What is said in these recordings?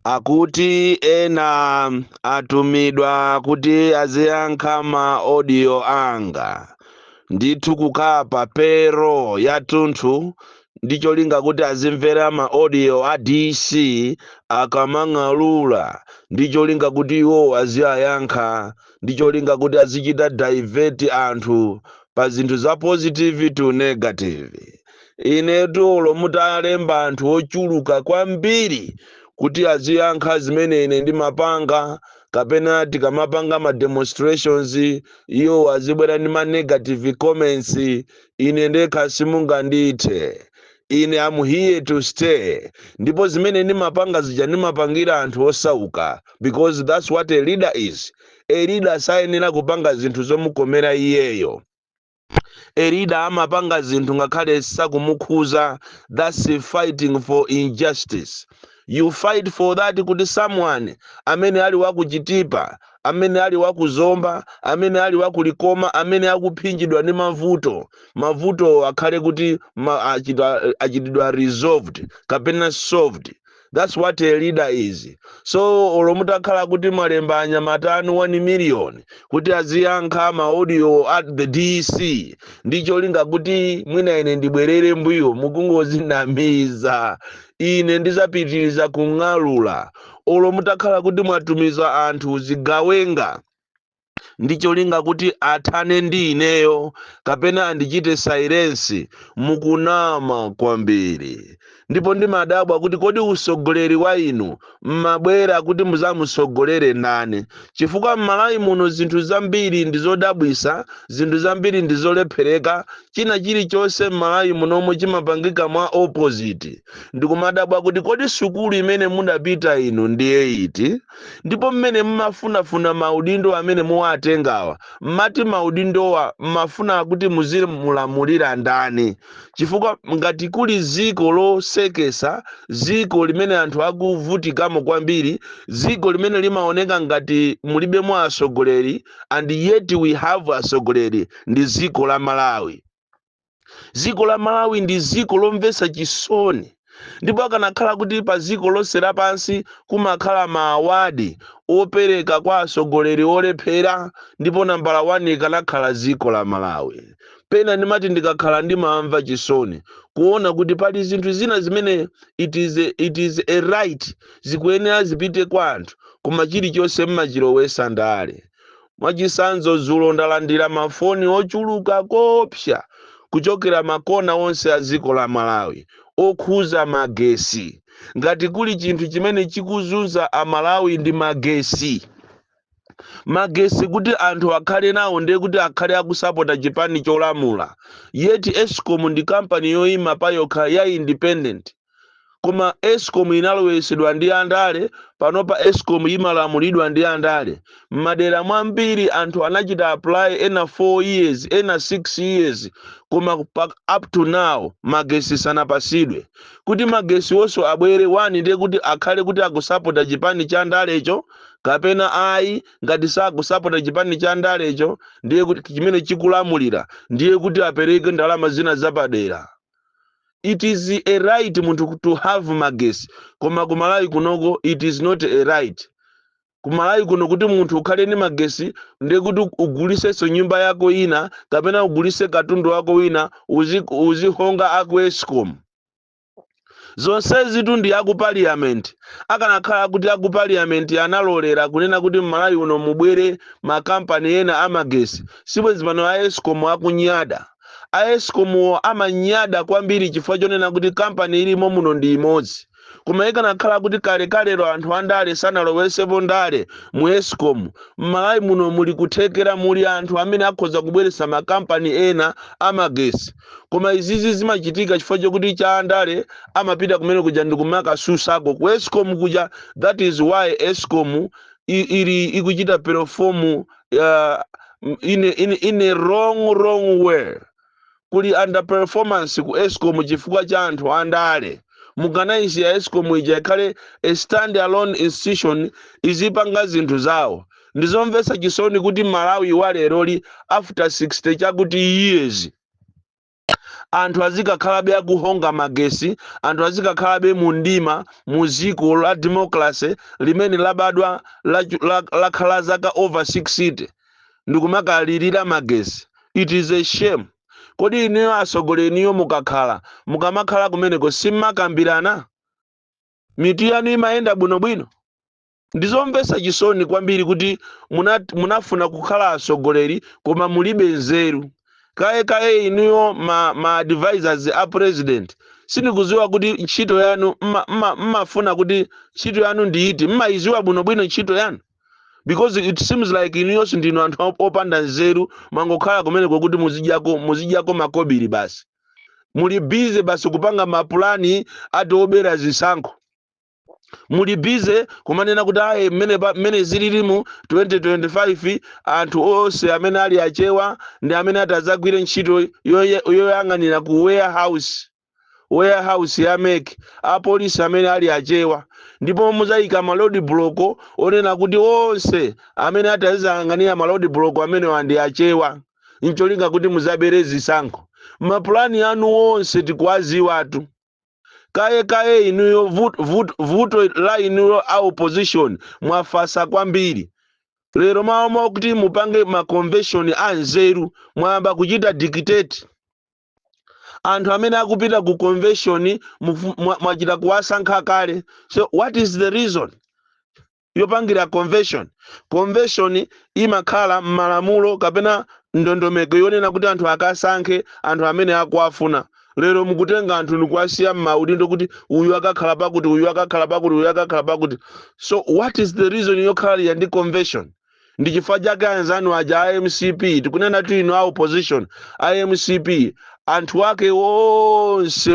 akuti ena atumidwa kuti aziyankha ma audio anga ndithu kukhala pa pero yathunthu ndicholinga kuti azimvera ma audio a DC akamang'alula ndicholinga kuti iwo aziyankha ndicholinga kuti azichita divert anthu pa zinthu za positive to negative. Inetu lomutalemba anthu ochuluka kwambiri kuti aziyankha zimene ine ndimapanga kapena tikamapanga ma demonstrations iyo azibwera ndi ma negative comments, ine ndekha simungandithe. Ine am here to stay. Ndipo zimene ndimapanga zija ndimapangira anthu osauka, because that's what a leader is. A leader sayenera kupanga zinthu zomukomera iyeyo. A leader amapanga zinthu ngakhale sakumukhuza. That's fighting for injustice. You fight for that kuti someone amene ali wakuchitipa, amene ali wakuzomba, amene ali wakulikoma, amene akuphinjidwa ndi mavuto akhale kuti achitidwa resolved kapena solved. That's what a leader is. So olomutakhala kuti malemba anyamata 1 million kuti aziyankha ma audio at the DC ndicholinga kuti mwina ine ndibwerere mbuyo mukungozinamiza. Ine ndizapitiriza kung'alula. Olomutakhala kuti mwatumiza anthu zigawenga ndicholinga kuti athane ndi ineyo kapena andichite silence, mukunama kwambiri. Ndipo ndimadabwa kuti kodi usogoleri wa inu mmabwera kuti muzamusogolere nane, chifukwa m'Malawi muno zinthu zambiri ndizodabwisa, zinthu zambiri ndizolephereka, china chilichonse m'Malawi munomo chimapangika mwa opposite. Ndikumadabwa kuti kodi sukulu imene mudapita inu ndiye iti, ndipo mmene mmafunafuna maudindo amene muwatengawa mmati maudindowa mmafuna kuti muzimulamulira ndani, chifukwa ngati kuli ziko losekesa, ziko limene anthu akuvutikamo kwambiri, ziko limene limaoneka ngati mulibemo asogoleri, and yet we have asogoleri, ndi ziko la Malawi. Ziko la Malawi ndi ziko lomvetsa chisoni. Ndipo akanakhala kuti pa ziko lonse lapansi kumakhala ma awadi opereka kwa asogoleri olephera, ndipo nambala 1 ikanakhala ziko la Malawi. Pena ndimati ndikakhala ndimamva chisoni kuona kuti pali zinthu zina zimene it is a right zikuyenera zipite kwa anthu, koma chilichonse mmachilowesa ndale. Mwachisanzo dzulo ndalandira mafoni ochuluka kopsa kuchokera makona onse a ziko la Malawi okhuza magesi. Ngati kuli chinthu chimene chikuzunza a Malawi ndi magesi. Magesi kuti anthu akhale nawo ndiye kuti akhale akusapota chipani cholamula. Yeti Eskom ndi kampani yoyima pa yokha ya independent. Koma Eskom inalowesedwa ndi andale, panopa Eskom imalamulidwa ndi andale. Madera mwambiri anthu anachita apply ena 4 years, ena 6 years, koma up to now magesi sanapasidwe. Kuti magesi oso abwere 1 ndiye kuti akhale kuti akusapota chipani cha andalecho, kapena ayi ngati sakusapota chipani cha andalecho ndiye kuti chimene chikulamulira ndiye kuti apereke ndalama zina zapadera. It is a right munthu to have magesi, koma kumalawi kunoko it is not a right. Kumalawi kuno kuti munthu ukhale ni magesi ndiye kuti ugulisenso nyumba yako ina kapena ugulise katundu wako wina uzihonga aku Eskom. Zonse zitu ndi aku parliament. Akanakhala kuti aku parliament analolera kunena kuti m'Malawi uno mubwere makampani ena amagesi, sibwenzi pano a Eskom akunyada. A Eskom amanyada kwambiri chifukwa chonena kuti kampani ilimo muno ndi imodzi. Koma ikanakhala kuti kale anthu andale sanalowesepo ndale mu Eskom, m'Malawi muno muli kuthekera muli anthu amene akhoza kubweretsa makampani ena amagesi. Koma izizi zimachitika chifukwa chokuti cha andale amapita kumene kuja ndi kumakasusako ku Eskom kuja. That is why Eskom ikuchita perform in a wrong way. Kuli underperformance ku Eskom chifukwa cha anthu andale. Muganaisi ya Eskom ija ikhale a stand alone institution izipanga zinthu zawo. Ndizomvetsa chisoni kuti Malawi waleroli after 60 chakuti years anthu azikakhalabe akuhonga magesi, anthu azikakhalabe mu ndima mu dziko la democracy limene labadwa lakhala zaka over 60 ndikumakalirira magesi. It is a shame. Kodi iniyo asogoleniyo mukamakhala kumeneko simmakambirana? Mitu yanu imayenda bwinobwino? Ndizomvetsa chisoni kwambiri kuti munafuna kukhala asogoleri koma mulibe nzeru. Kaye iniyo ma advisors a president sindikuziwa kuti ntchito yanu mmafuna kuti ntchito yanu ndiiti, mmayiziwa bwinobwino ntchito yanu, because it seems like iniyonso ndinu anthu opanda nzeru mangokhala kumeneko kuti muzidyako makobiri basi. Muli busy basi kupanga mapulani ati obera zisankho. Muli busy kumanena kuti ayi mmene zililimu 2025 anthu onse amene ali achewa ndi amene atazagwire ntchito yoyang'anira ku warehouse ya MEC, apolisi amene ali achewa, ndipo muzayika malodi block onena kuti onse amene atazayang'anira malodi block amene wandi achewa, ncholinga kuti muzabere zisankho. Mapulani anu onse tikuwaziwatu. Kaye inuyo vuto la inuyo a opposition mwafasa kwambiri. Lero maomo kuti mupange ma convention anzeru mwamba kuchita dictate. Anthu amene akupita ku convention mwachita kuwasankha kale. So what is the reason yopangira convention? Convention imakhala mmalamulo kapena ndondomeko yonena kuti anthu akasankhe anthu amene akuwafuna. Lero mukutenga anthu nikuwasiya m'maudindo kuti uyu akakhala pakuti, uyu akakhala pakuti, uyu akakhala pakuti. So what is the reason yokhala ndi convention? Ndi chifukwa chake anzanu aja IMCP tikunena tu ino a opposition IMCP anthu ake onse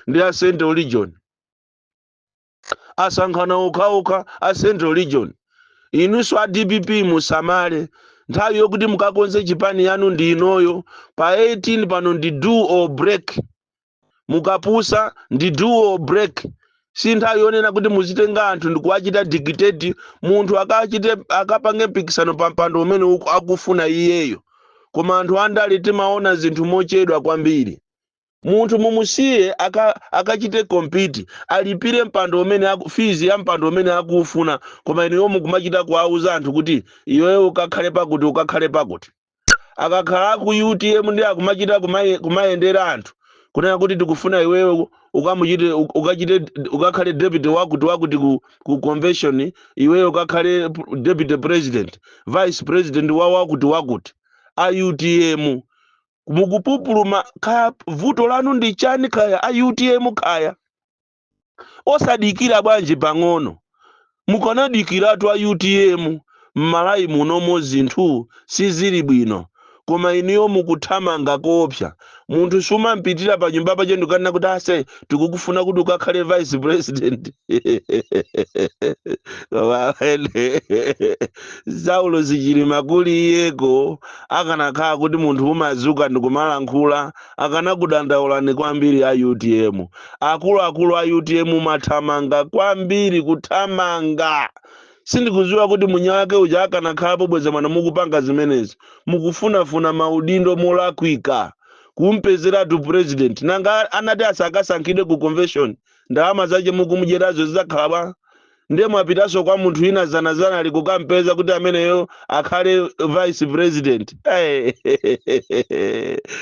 ndi a Central Region, asankhana okhaokha a Central Region. Inunso a DPP musamale nthawi yokuti mukakonze chipani yanu ndi inoyo. Pa 18 pano ndi do or break. Mukapusa ndi do or break. Si nthawi yonena kuti muzitenga anthu ndikuwachita dictate, munthu akapange mpikisano pa mpando umene akufuna iyeyo. Koma anthu andali timaona zinthu mochedwa kwambiri. Munthu mumusiye akachite compete, alipire mpando umene fees ya mpando umene akufuna, koma ino yomu kumachita kuauza anthu kuti iwewe ukakhale pakuti. Akakhala ku UTM ndi akumachita kumayendera anthu kunena kuti tikufuna iwewe ukakhale deputy wakuti ku convention, iwewe ukakhale deputy president, vice president wakuti a UTM. Mukupupuluma kaya vuto lanu ndi chani kaya a UTM kaya? Osadikira bwanji pang'ono. Mukanadikiratu a UTM mmalayi munomo zinthu sizili bwino. Koma iniyo mukuthamanga kopsa. Munthu suma mpitira pa nyumba pache ndikanena kuti ase tikukufuna kuti ukakhale vice president. Saulo Zichilima kuli iyeko akanakhala kuti munthu umazuka ndikumalankhula akanakudandaulani kwambiri a UTM. Akulu a UTM mathamanga kwambiri, kuthamanga. Sindikuziwa kuti munyake uja akanakhala bweza mwana mukupanga zimenezi. Mukufunafuna maudindo molakwika kumpezera tu president. Nanga anati asakasankhidwe ku convention ndalama zache mukumujerazo zizakhala ndiye mwapitaso kwa munthu ina zanazana ali kukampeza kuti ameneyo akhale vice president.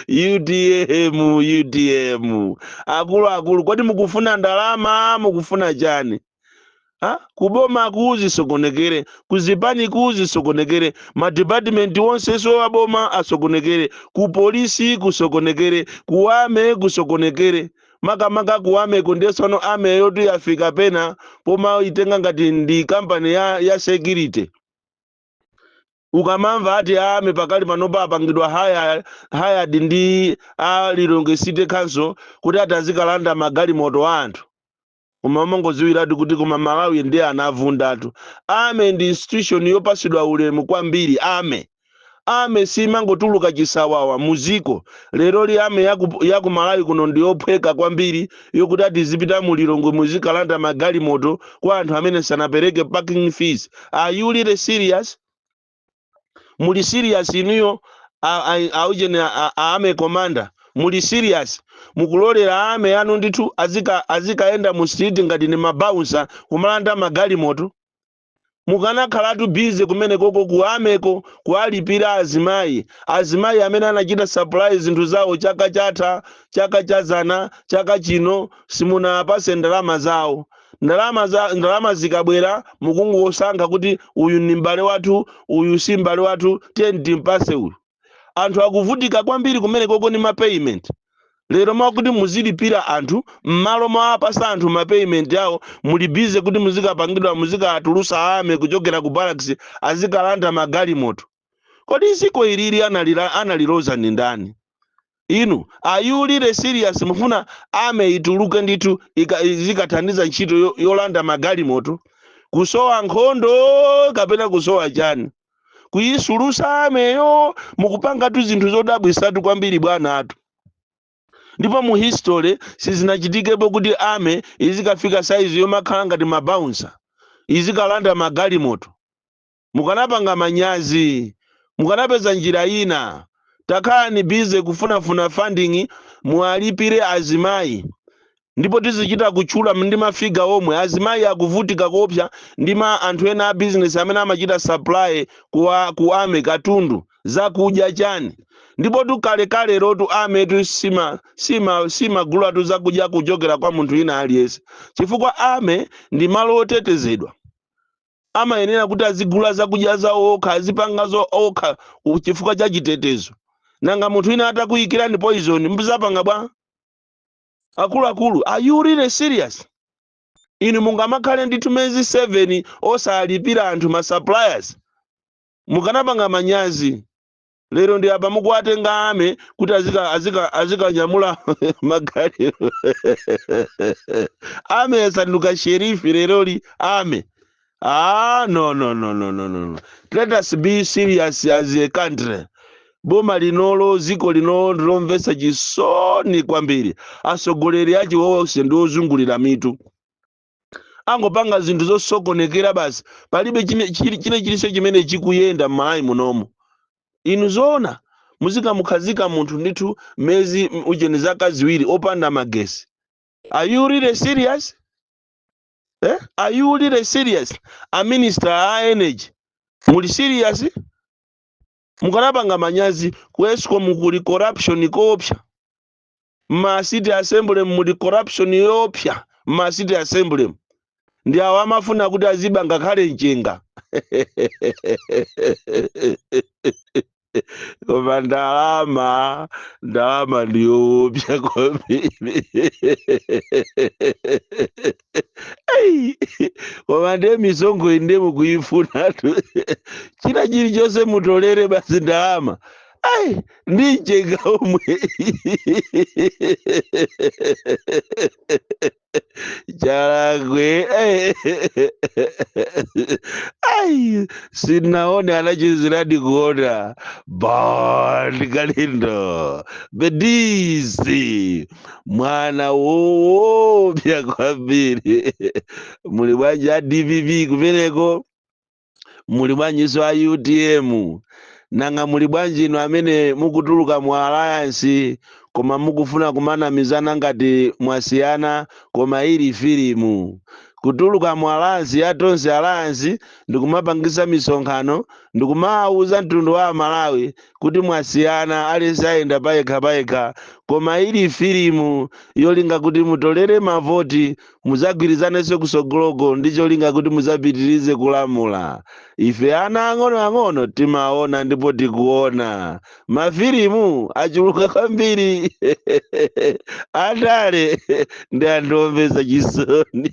UTM akulu kwati mukufuna ndalama, mukufuna chani? Kuboma kuzisokonekere, kuzipani kuzisokonekere, ma department wonse so waboma asokonekere, ku polisi kusokonekere, kuwame kusokonekere. Makamaka kuwame kundesono ame yotu yafika pena poma itenga ngati ndi company ya security. Ukamamva ati ame pakali panopa apangidwa hired ndi Lilongwe City Council kuti atazikalanda magalimoto anthu. Umamangoziwiratu kuti kuma Malawi ndi anavundatu. Ame ndi institution yopasidwa ulemu kwambiri. Ame simangotuluka chisawawa muziko. Lero li ame yaku Malawi kuno ndi yophweka kwambiri yokuti atizipita mu Lilongwe muzikalanda magalimoto kwa anthu amene sanapereke parking fees. Are you really serious? Muli serious inuyo aujene ame commander muli serious mukulolera ame anu ndithu azikaenda mu street ngati ni mabouncer kumalanda magalimoto? Mukanakhalatu busy kumene koko kuameko kualipira azimayi amene anachita supply zinthu zawo chaka chatha, chaka chazana, chaka chino simunapase ndalama zawo. Ndalama zikabwera mukungosankha kuti uyu ni m'bale wathu, uyu si m'bale wathu, tiye timpase uyu. Anthu akuvutika kwambiri kumene koko ni mapayment. Lero mwakuti muzilipira anthu m'malo mwapasa anthu mapayment yawo muli busy kuti muzikapangidwa muzikatulusa ame kuchokera ku barracks azikalanda magalimoto. Kodi isiko ilili analiloza ni ndani? Inu ayulire serious mufuna ame ituluke ndithu zikathandiza ntchito yolanda magalimoto? Kusowa nkhondo kapena kusowa chani? Kuyisulusa ameyo mukupanga tu zinthu zodabwisatu kwambiri bwana atu. Ndipo mu history sizinachitikepo kuti ame izikafika size yomakhala ngati mabouncer izikalanda magalimoto. Mukanapanga manyazi, mukanapeza njira ina. Takhalani busy kufunafuna funding mualipire azimayi. Ndipo tizichita kutchula ndi mafiga omwe azimayi akuvutika kopsa ndima anthu ena a business amene amachita supply ku ame katundu zakudya chani. Ndipo tukale rotu ametu sima gulu atu zakudya kuchokera kwa munthu ina aliyense. Chifukwa ame ndi malo otetezedwa. Amayenera kuti azigula zakudya zawo okha azipanga zo okha chifukwa cha chitetezo. Nanga munthu ina atakuyikirani poison mbuzapanga bwa? Akulu, are you really serious? Inu mungamakhale ndi tumezi 7 osalipira anthu ma suppliers. Mukanapanga manyazi. Lero ndi apa mukwatenga ame kuti azikanyamula magali. Ame asanduka sherifi lero ame. No. Let us be serious as a country. Boma linolo ziko linolo lomvesa chisoni kwambiri. Asogoleri achi wonse ndi ozungulira mitu. Angopanga zinthu zosokonekera basi. Palibe chilichonse chimene chikuyenda m'malawi munomo. Inu zoona muzikamukazika munthu ndithu mezi ujeni zaka ziwiri opanda magesi. Are you really serious? Are you really serious? A minister a energy muli serious? Mukanapanga manyazi ku Eskom kuli corruption kopsa. Ma city assembly muli corruption yopsa. Ma city assembly ndi awo amafuna kuti aziba ngakhale mchenga. Koma ndalama ndiyopsa kwambiri. Koma ndiye misongo inde mukuyifuna tu. China chilichonse mutolere basi ndalama. Ndi mchenga omwe. Chalakwe. Sinaone anachiziradi kuona. Bond Kalindo. Bedisi. Mwana woopya kwambiri. Muli bwanji a DVV kumeneko. Muli bwanji so a UTM. Nanga muli bwanji inu amene mukutuluka mu alliance koma mukufuna kumanamizana ngati mwasiyana koma ili filimu. Kutuluka mu alliance yatonse alliance ndikumapangisa misonkhano ndikumawuza mtundu wa Malawi kuti mwasiyana aliyense ayenda payekha koma ili filimu yolinga kuti mutolere mavoti muzagwirizanenso kusogoloko ndicho linga kuti muzapitirize kulamula. Ife ana ang'ono timaona ndipo tikuona mafilimu achuluka kwambiri. Andale ndi andiombesa chisoni.